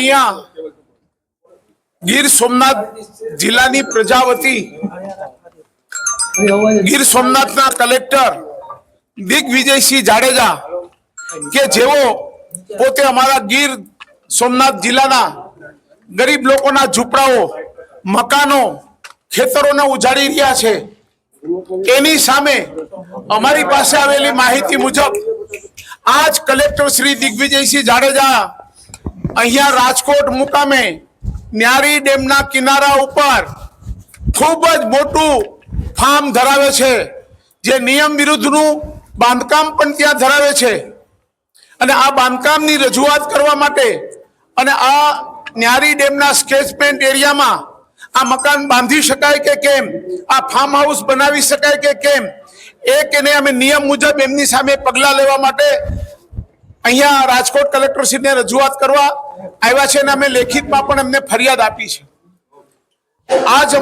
અહીંયા ગીર સોમનાથ જિલ્લાની પ્રજા વતી ગીર સોમનાથના કલેક્ટર દિગ્વિજયસિંહ જાડેજા કે જેઓ પોતે અમારા ગીર સોમનાથ જિલ્લાના ગરીબ લોકોના ઝૂંપડાઓ, મકાનો, ખેતરોને ઉજાડી રહ્યા છે, એની સામે અમારી પાસે આવેલી માહિતી મુજબ આજ કલેક્ટર શ્રી દિગ્વિજયસિંહ જાડેજા અહીંયા રાજકોટ મુકામે ન્યારી ડેમના કિનારા ઉપર ખૂબ જ મોટું ફાર્મ ધરાવે છે, જે નિયમ વિરુદ્ધનું બાંધકામ પણ ત્યાં ધરાવે છે. અને આ બાંધકામની રજૂઆત કરવા માટે અને આ ન્યારી ડેમના સ્કેચમેન્ટ એરિયામાં આ મકાન બાંધી શકાય કે કેમ, આ ફાર્મ હાઉસ બનાવી શકાય કે કેમ, એને અમે નિયમ મુજબ એમની સામે પગલાં લેવા માટે અહીંયા રાજકોટ કલેક્ટરશ્રીને રજૂઆત કરવા આવ્યા છે અને અમે લેખિતમાં પણ એમને ફરિયાદ આપી છે. આજ